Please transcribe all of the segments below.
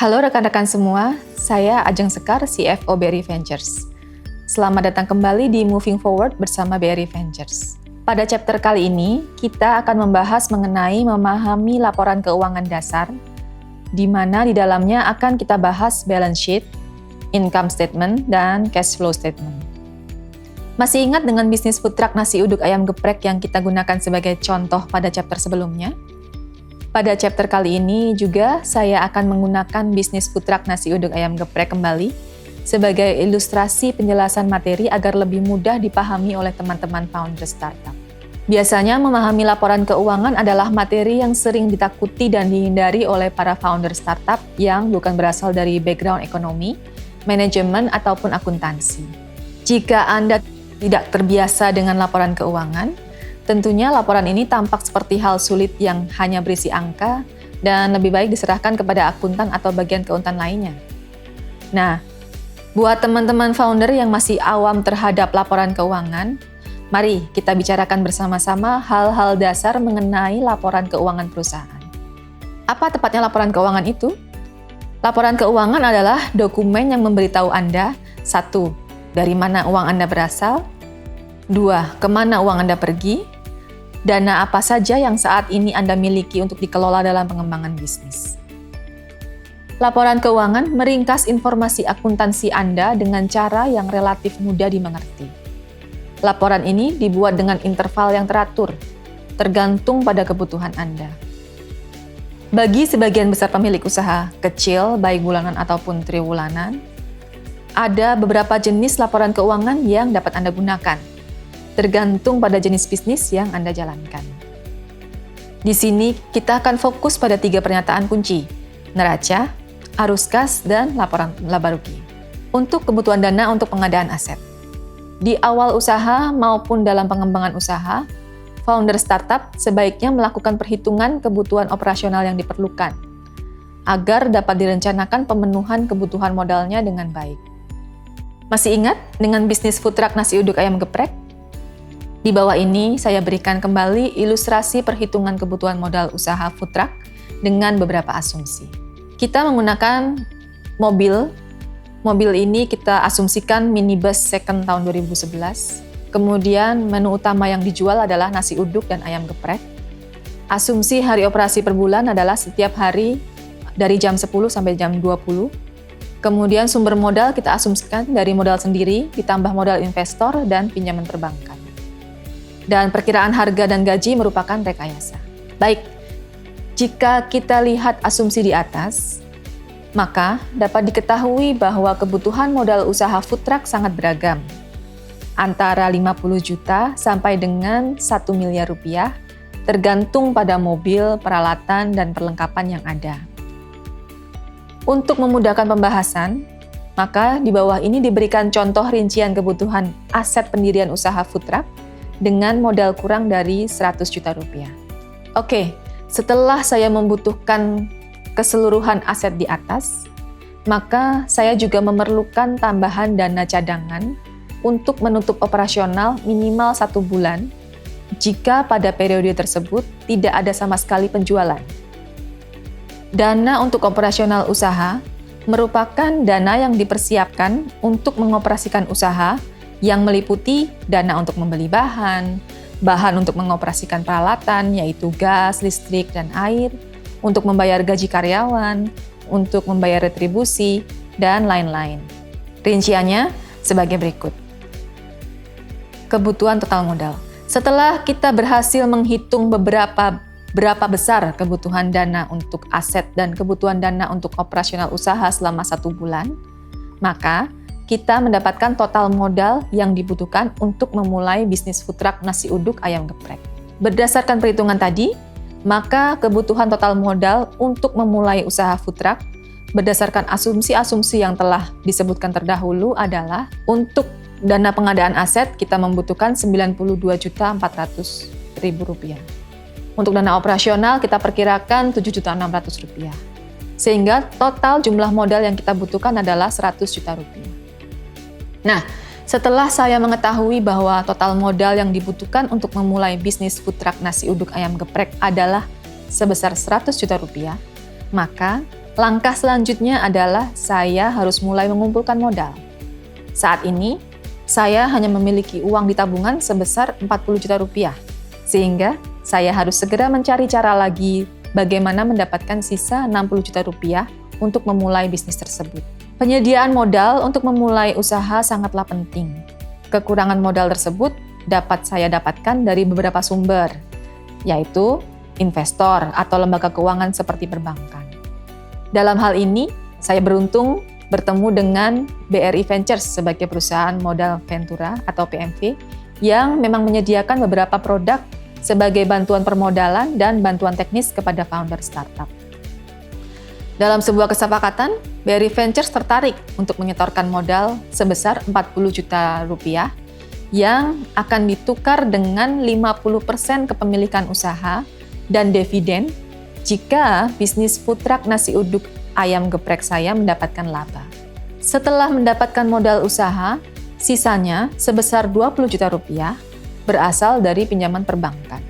Halo rekan-rekan semua, saya Ajeng Sekar, CFO BRI Ventures. Selamat datang kembali di Moving Forward bersama BRI Ventures. Pada chapter kali ini, kita akan membahas mengenai memahami laporan keuangan dasar, di mana di dalamnya akan kita bahas balance sheet, income statement, dan cash flow statement. Masih ingat dengan bisnis food truck nasi uduk ayam geprek yang kita gunakan sebagai contoh pada chapter sebelumnya? Pada chapter kali ini juga saya akan menggunakan bisnis food truck nasi uduk ayam geprek kembali sebagai ilustrasi penjelasan materi agar lebih mudah dipahami oleh teman-teman founder startup. Biasanya memahami laporan keuangan adalah materi yang sering ditakuti dan dihindari oleh para founder startup yang bukan berasal dari background ekonomi, manajemen, ataupun akuntansi. Jika Anda tidak terbiasa dengan laporan keuangan, tentunya laporan ini tampak seperti hal sulit yang hanya berisi angka dan lebih baik diserahkan kepada akuntan atau bagian keuangan lainnya. Nah, buat teman-teman founder yang masih awam terhadap laporan keuangan, mari kita bicarakan bersama-sama hal-hal dasar mengenai laporan keuangan perusahaan. Apa tepatnya laporan keuangan itu? Laporan keuangan adalah dokumen yang memberitahu Anda, 1. Dari mana uang Anda berasal, 2. Kemana uang Anda pergi, dana apa saja yang saat ini Anda miliki untuk dikelola dalam pengembangan bisnis. Laporan keuangan meringkas informasi akuntansi Anda dengan cara yang relatif mudah dimengerti. Laporan ini dibuat dengan interval yang teratur, tergantung pada kebutuhan Anda. Bagi sebagian besar pemilik usaha kecil, baik bulanan ataupun triwulanan, ada beberapa jenis laporan keuangan yang dapat Anda gunakan, tergantung pada jenis bisnis yang Anda jalankan. Di sini kita akan fokus pada 3 pernyataan kunci, neraca, arus kas, dan laporan laba rugi. Untuk kebutuhan dana untuk pengadaan aset. Di awal usaha maupun dalam pengembangan usaha, founder startup sebaiknya melakukan perhitungan kebutuhan operasional yang diperlukan, agar dapat direncanakan pemenuhan kebutuhan modalnya dengan baik. Masih ingat dengan bisnis food truck nasi uduk ayam geprek? Di bawah ini saya berikan kembali ilustrasi perhitungan kebutuhan modal usaha food truck dengan beberapa asumsi. Kita menggunakan mobil. Mobil ini kita asumsikan minibus second tahun 2011. Kemudian menu utama yang dijual adalah nasi uduk dan ayam geprek. Asumsi hari operasi per bulan adalah setiap hari dari jam 10 sampai jam 20. Kemudian sumber modal kita asumsikan dari modal sendiri ditambah modal investor dan pinjaman perbankan. Dan perkiraan harga dan gaji merupakan rekayasa. Baik, jika kita lihat asumsi di atas, maka dapat diketahui bahwa kebutuhan modal usaha food truck sangat beragam, antara 50 juta sampai dengan 1 miliar rupiah, tergantung pada mobil, peralatan, dan perlengkapan yang ada. Untuk memudahkan pembahasan, maka di bawah ini diberikan contoh rincian kebutuhan aset pendirian usaha food truck dengan modal kurang dari 100 juta rupiah. Oke, setelah saya membutuhkan keseluruhan aset di atas, maka saya juga memerlukan tambahan dana cadangan untuk menutup operasional minimal 1 bulan jika pada periode tersebut tidak ada sama sekali penjualan. Dana untuk operasional usaha merupakan dana yang dipersiapkan untuk mengoperasikan usaha yang meliputi dana untuk membeli bahan untuk mengoperasikan peralatan yaitu gas, listrik, dan air, untuk membayar gaji karyawan, untuk membayar retribusi, dan lain-lain. Rinciannya sebagai berikut. Kebutuhan total modal. Setelah kita berhasil menghitung berapa besar kebutuhan dana untuk aset dan kebutuhan dana untuk operasional usaha selama 1 bulan, maka kita mendapatkan total modal yang dibutuhkan untuk memulai bisnis food truck nasi uduk ayam geprek. Berdasarkan perhitungan tadi, maka kebutuhan total modal untuk memulai usaha food truck berdasarkan asumsi-asumsi yang telah disebutkan terdahulu adalah untuk dana pengadaan aset kita membutuhkan Rp92.400.000. Untuk dana operasional kita perkirakan Rp7.600.000. Sehingga total jumlah modal yang kita butuhkan adalah Rp100 juta. Nah, setelah saya mengetahui bahwa total modal yang dibutuhkan untuk memulai bisnis food truck nasi uduk ayam geprek adalah sebesar Rp100 juta, maka Langkah selanjutnya adalah saya harus mulai mengumpulkan modal. Saat ini, saya hanya memiliki uang di tabungan sebesar 40 juta rupiah, sehingga saya harus segera mencari cara lagi bagaimana mendapatkan sisa 60 juta rupiah untuk memulai bisnis tersebut. Penyediaan modal untuk memulai usaha sangatlah penting. Kekurangan modal tersebut dapat saya dapatkan dari beberapa sumber, yaitu investor atau lembaga keuangan seperti perbankan. Dalam hal ini, saya beruntung bertemu dengan BRI Ventures sebagai perusahaan modal Ventura atau PMV yang memang menyediakan beberapa produk sebagai bantuan permodalan dan bantuan teknis kepada founder startup. Dalam sebuah kesepakatan, BRI Ventures tertarik untuk menyetorkan modal sebesar 40 juta rupiah yang akan ditukar dengan 50% kepemilikan usaha dan dividen jika bisnis food truck nasi uduk ayam geprek saya mendapatkan laba. Setelah mendapatkan modal usaha, sisanya sebesar 20 juta rupiah berasal dari pinjaman perbankan.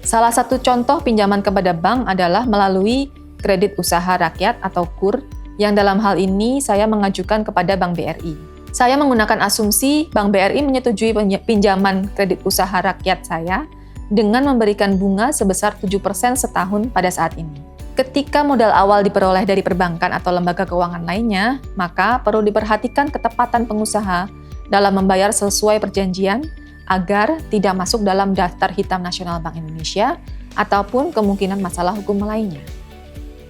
Salah satu contoh pinjaman kepada bank adalah melalui kredit usaha rakyat atau KUR yang dalam hal ini saya mengajukan kepada Bank BRI. Saya menggunakan asumsi Bank BRI menyetujui pinjaman kredit usaha rakyat saya dengan memberikan bunga sebesar 7% setahun pada saat ini. Ketika modal awal diperoleh dari perbankan atau lembaga keuangan lainnya, maka perlu diperhatikan ketepatan pengusaha dalam membayar sesuai perjanjian agar tidak masuk dalam daftar hitam Nasional Bank Indonesia ataupun kemungkinan masalah hukum lainnya.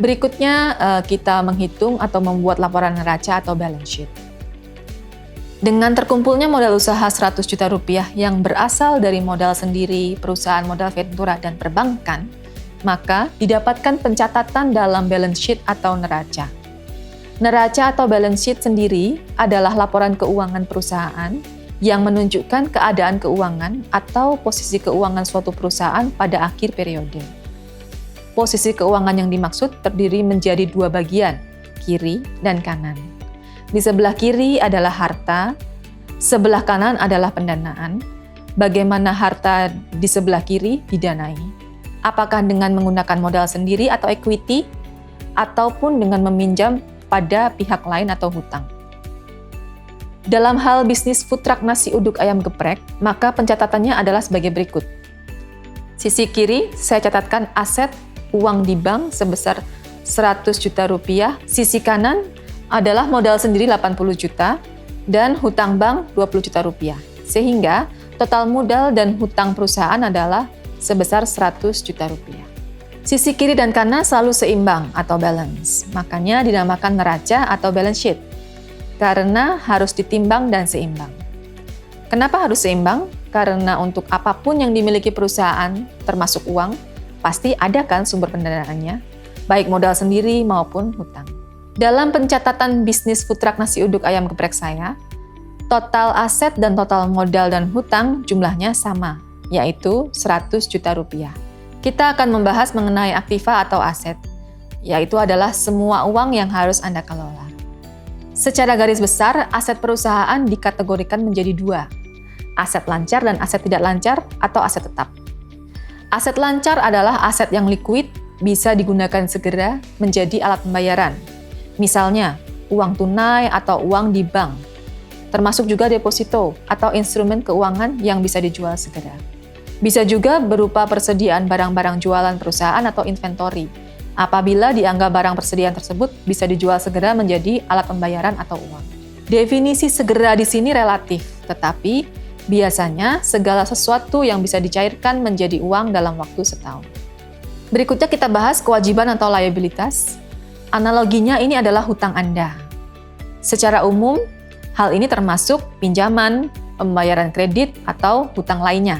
Berikutnya kita menghitung atau membuat laporan neraca atau balance sheet. Dengan terkumpulnya modal usaha 100 juta rupiah yang berasal dari modal sendiri, perusahaan modal Ventura dan perbankan, maka didapatkan pencatatan dalam balance sheet atau neraca. Neraca atau balance sheet sendiri adalah laporan keuangan perusahaan yang menunjukkan keadaan keuangan atau posisi keuangan suatu perusahaan pada akhir periode. Posisi keuangan yang dimaksud terdiri menjadi dua bagian, kiri dan kanan. Di sebelah kiri adalah harta, sebelah kanan adalah pendanaan. Bagaimana harta di sebelah kiri didanai? Apakah dengan menggunakan modal sendiri atau equity, ataupun dengan meminjam pada pihak lain atau hutang? Dalam hal bisnis food truck nasi uduk ayam geprek, maka pencatatannya adalah sebagai berikut. Sisi kiri, saya catatkan aset uang di bank sebesar 100 juta rupiah. Sisi kanan adalah modal sendiri 80 juta dan hutang bank 20 juta rupiah. Sehingga total modal dan hutang perusahaan adalah sebesar 100 juta rupiah. Sisi kiri dan kanan selalu seimbang atau balance. Makanya dinamakan neraca atau balance sheet. Karena harus ditimbang dan seimbang. Kenapa harus seimbang? Karena untuk apapun yang dimiliki perusahaan, termasuk uang, pasti ada kan sumber pendanaannya, baik modal sendiri maupun hutang. Dalam pencatatan bisnis food truck nasi uduk ayam geprek saya, total aset dan total modal dan hutang jumlahnya sama, yaitu 100 juta rupiah. Kita akan membahas mengenai aktiva atau aset, yaitu adalah semua uang yang harus Anda kelola. Secara garis besar, aset perusahaan dikategorikan menjadi dua, aset lancar dan aset tidak lancar atau aset tetap. Aset lancar adalah aset yang liquid, bisa digunakan segera menjadi alat pembayaran. Misalnya, uang tunai atau uang di bank, termasuk juga deposito atau instrumen keuangan yang bisa dijual segera. Bisa juga berupa persediaan barang-barang jualan perusahaan atau inventory, apabila dianggap barang persediaan tersebut bisa dijual segera menjadi alat pembayaran atau uang. Definisi segera di sini relatif, tetapi biasanya segala sesuatu yang bisa dicairkan menjadi uang dalam waktu setahun. Berikutnya kita bahas kewajiban atau liabilitas. Analoginya ini adalah hutang Anda. Secara umum, hal ini termasuk pinjaman, pembayaran kredit, atau hutang lainnya.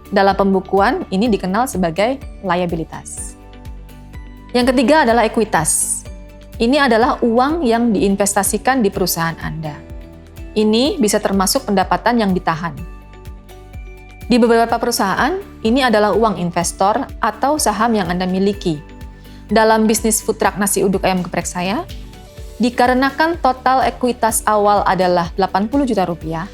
Dalam pembukuan, ini dikenal sebagai liabilitas. Yang ketiga adalah ekuitas. Ini adalah uang yang diinvestasikan di perusahaan Anda. Ini bisa termasuk pendapatan yang ditahan. Di beberapa perusahaan, ini adalah uang investor atau saham yang Anda miliki. Dalam bisnis food truck nasi uduk ayam geprek saya, dikarenakan total ekuitas awal adalah 80 juta rupiah,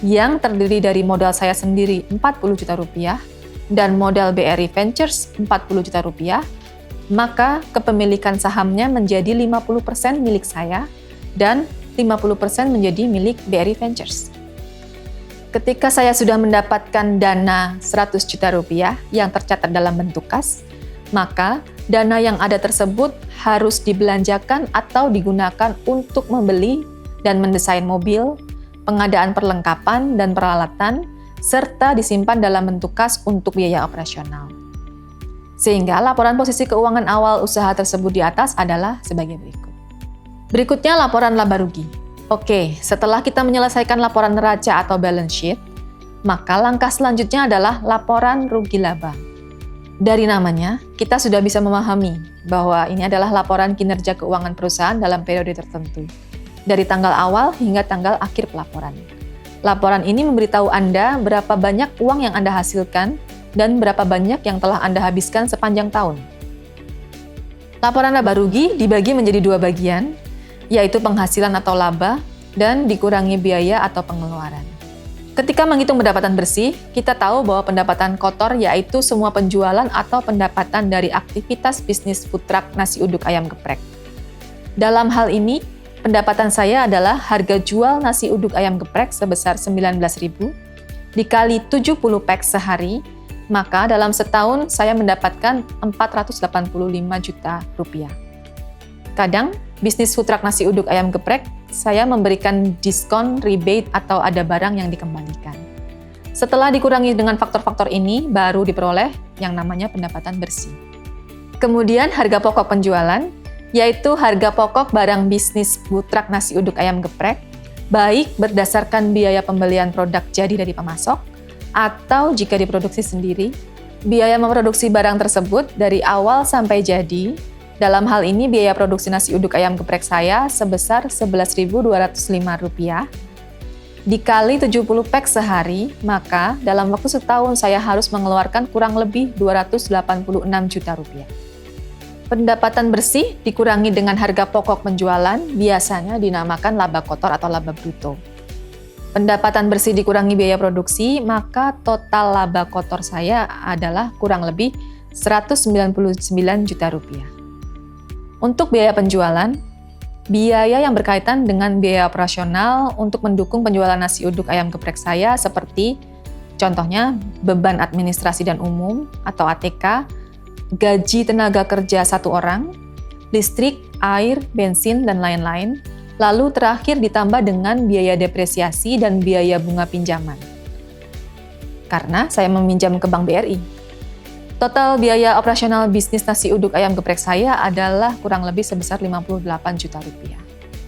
yang terdiri dari modal saya sendiri 40 juta rupiah, dan modal BRI Ventures 40 juta rupiah, maka kepemilikan sahamnya menjadi 50% milik saya dan 50% menjadi milik BRI Ventures. Ketika saya sudah mendapatkan dana 100 juta rupiah yang tercatat dalam bentuk kas, maka dana yang ada tersebut harus dibelanjakan atau digunakan untuk membeli dan mendesain mobil, pengadaan perlengkapan dan peralatan, serta disimpan dalam bentuk kas untuk biaya operasional. Sehingga laporan posisi keuangan awal usaha tersebut di atas adalah sebagai berikut. Berikutnya laporan laba rugi. Oke, setelah kita menyelesaikan laporan neraca atau balance sheet, maka langkah selanjutnya adalah laporan rugi laba. Dari namanya, kita sudah bisa memahami bahwa ini adalah laporan kinerja keuangan perusahaan dalam periode tertentu, dari tanggal awal hingga tanggal akhir pelaporan. Laporan ini memberitahu Anda berapa banyak uang yang Anda hasilkan dan berapa banyak yang telah Anda habiskan sepanjang tahun. Laporan laba rugi dibagi menjadi dua bagian, yaitu penghasilan atau laba dan dikurangi biaya atau pengeluaran. Ketika menghitung pendapatan bersih, kita tahu bahwa pendapatan kotor yaitu semua penjualan atau pendapatan dari aktivitas bisnis food truck nasi uduk ayam geprek. Dalam hal ini, pendapatan saya adalah harga jual nasi uduk ayam geprek sebesar 19.000 dikali 70 pack sehari, maka dalam setahun saya mendapatkan 485 juta rupiah. Kadang, bisnis food truck nasi uduk ayam geprek, saya memberikan diskon, rebate, atau ada barang yang dikembalikan. Setelah dikurangi dengan faktor-faktor ini, baru diperoleh yang namanya pendapatan bersih. Kemudian harga pokok penjualan, yaitu harga pokok barang bisnis food truck nasi uduk ayam geprek, baik berdasarkan biaya pembelian produk jadi dari pemasok, atau jika diproduksi sendiri, biaya memproduksi barang tersebut dari awal sampai jadi. Dalam hal ini, biaya produksi nasi uduk ayam geprek saya sebesar Rp11.205 dikali 70 pack sehari, maka dalam waktu setahun saya harus mengeluarkan kurang lebih Rp286 juta. Pendapatan bersih dikurangi dengan harga pokok penjualan biasanya dinamakan laba kotor atau laba bruto. Pendapatan bersih dikurangi biaya produksi, maka total laba kotor saya adalah kurang lebih Rp199 juta. Untuk biaya penjualan, biaya yang berkaitan dengan biaya operasional untuk mendukung penjualan nasi uduk ayam geprek saya seperti contohnya beban administrasi dan umum atau ATK, gaji tenaga kerja 1 orang, listrik, air, bensin, dan lain-lain, lalu terakhir ditambah dengan biaya depresiasi dan biaya bunga pinjaman. Karena saya meminjam ke Bank BRI. Total biaya operasional bisnis nasi uduk ayam geprek saya adalah kurang lebih sebesar Rp58 juta.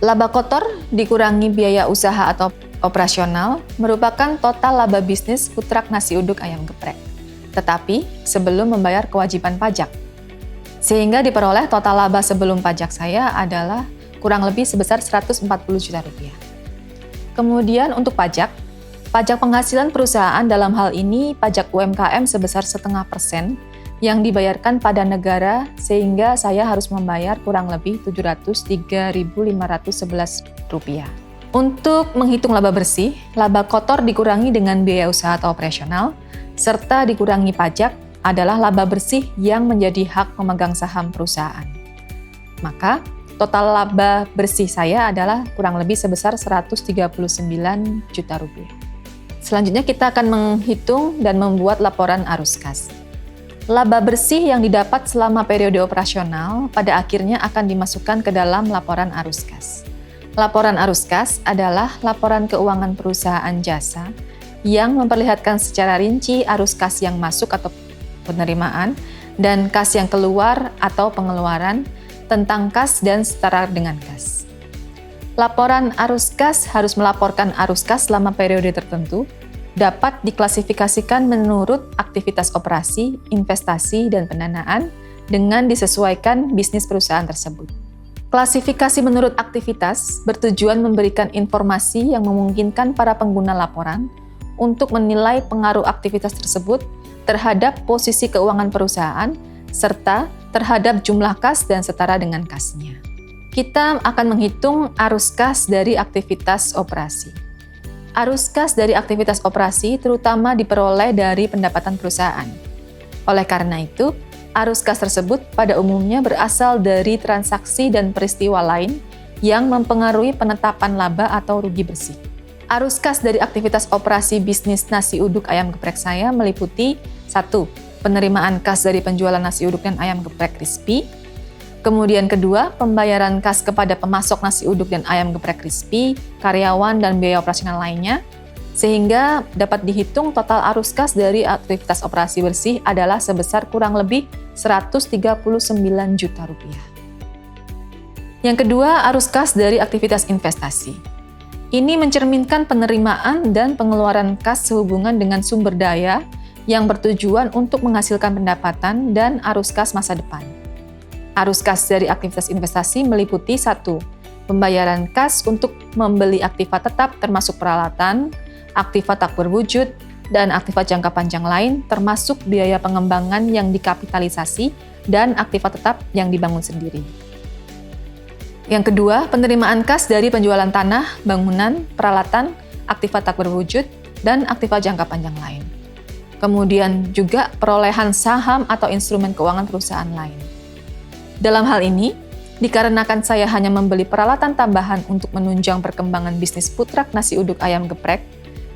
Laba kotor dikurangi biaya usaha atau operasional merupakan total laba bisnis food truck nasi uduk ayam geprek, tetapi sebelum membayar kewajiban pajak. Sehingga diperoleh total laba sebelum pajak saya adalah kurang lebih sebesar Rp140 juta. Kemudian untuk pajak penghasilan perusahaan dalam hal ini pajak UMKM sebesar 0,5% yang dibayarkan pada negara sehingga saya harus membayar kurang lebih Rp703.511. Untuk menghitung laba bersih, laba kotor dikurangi dengan biaya usaha atau operasional, serta dikurangi pajak adalah laba bersih yang menjadi hak pemegang saham perusahaan. Maka, total laba bersih saya adalah kurang lebih sebesar Rp139 juta. Selanjutnya kita akan menghitung dan membuat laporan arus kas. Laba bersih yang didapat selama periode operasional pada akhirnya akan dimasukkan ke dalam laporan arus kas. Laporan arus kas adalah laporan keuangan perusahaan jasa yang memperlihatkan secara rinci arus kas yang masuk atau penerimaan dan kas yang keluar atau pengeluaran, tentang kas dan setara dengan kas. Laporan arus kas harus melaporkan arus kas selama periode tertentu, dapat diklasifikasikan menurut aktivitas operasi, investasi, dan pendanaan dengan disesuaikan bisnis perusahaan tersebut. Klasifikasi menurut aktivitas bertujuan memberikan informasi yang memungkinkan para pengguna laporan untuk menilai pengaruh aktivitas tersebut terhadap posisi keuangan perusahaan serta terhadap jumlah kas dan setara dengan kasnya. Kita akan menghitung arus kas dari aktivitas operasi. Arus kas dari aktivitas operasi terutama diperoleh dari pendapatan perusahaan. Oleh karena itu, Arus kas tersebut pada umumnya berasal dari transaksi dan peristiwa lain yang mempengaruhi penetapan laba atau rugi bersih. Arus kas dari aktivitas operasi bisnis nasi uduk ayam geprek saya meliputi 1. Penerimaan kas dari penjualan nasi uduk dan ayam geprek crispy. Kemudian kedua, pembayaran kas kepada pemasok nasi uduk dan ayam geprek crispy, karyawan dan biaya operasional lainnya. Sehingga dapat dihitung total arus kas dari aktivitas operasi bersih adalah sebesar kurang lebih Rp139 juta. Yang kedua, arus kas dari aktivitas investasi. Ini mencerminkan penerimaan dan pengeluaran kas sehubungan dengan sumber daya yang bertujuan untuk menghasilkan pendapatan dan arus kas masa depan. Arus kas dari aktivitas investasi meliputi 1. Pembayaran kas untuk membeli aktiva tetap termasuk peralatan, aktiva tak berwujud, dan aktiva jangka panjang lain termasuk biaya pengembangan yang dikapitalisasi dan aktiva tetap yang dibangun sendiri. Yang kedua, penerimaan kas dari penjualan tanah, bangunan, peralatan, aktiva tak berwujud, dan aktiva jangka panjang lain. Kemudian juga perolehan saham atau instrumen keuangan perusahaan lain. Dalam hal ini, dikarenakan saya hanya membeli peralatan tambahan untuk menunjang perkembangan bisnis food truck nasi uduk ayam geprek,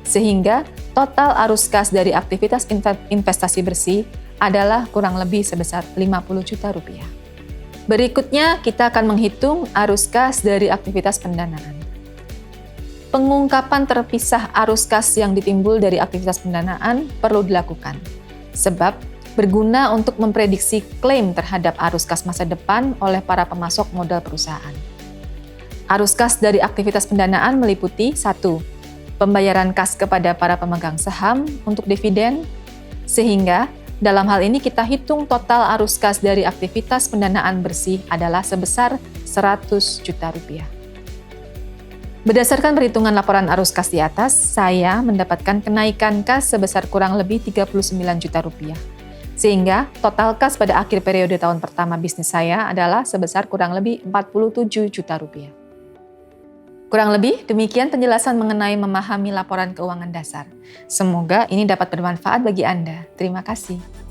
sehingga total arus kas dari aktivitas investasi bersih adalah kurang lebih sebesar Rp50 juta. Berikutnya, kita akan menghitung arus kas dari aktivitas pendanaan. Pengungkapan terpisah arus kas yang ditimbul dari aktivitas pendanaan perlu dilakukan, sebab berguna untuk memprediksi klaim terhadap arus kas masa depan oleh para pemasok modal perusahaan. Arus kas dari aktivitas pendanaan meliputi 1. Pembayaran kas kepada para pemegang saham untuk dividen, sehingga dalam hal ini kita hitung total arus kas dari aktivitas pendanaan bersih adalah sebesar Rp100 juta. Berdasarkan perhitungan laporan arus kas di atas, saya mendapatkan kenaikan kas sebesar kurang lebih Rp39 juta. Sehingga total kas pada akhir periode tahun pertama bisnis saya adalah sebesar kurang lebih Rp47 juta. Kurang lebih demikian penjelasan mengenai memahami laporan keuangan dasar. Semoga ini dapat bermanfaat bagi Anda. Terima kasih.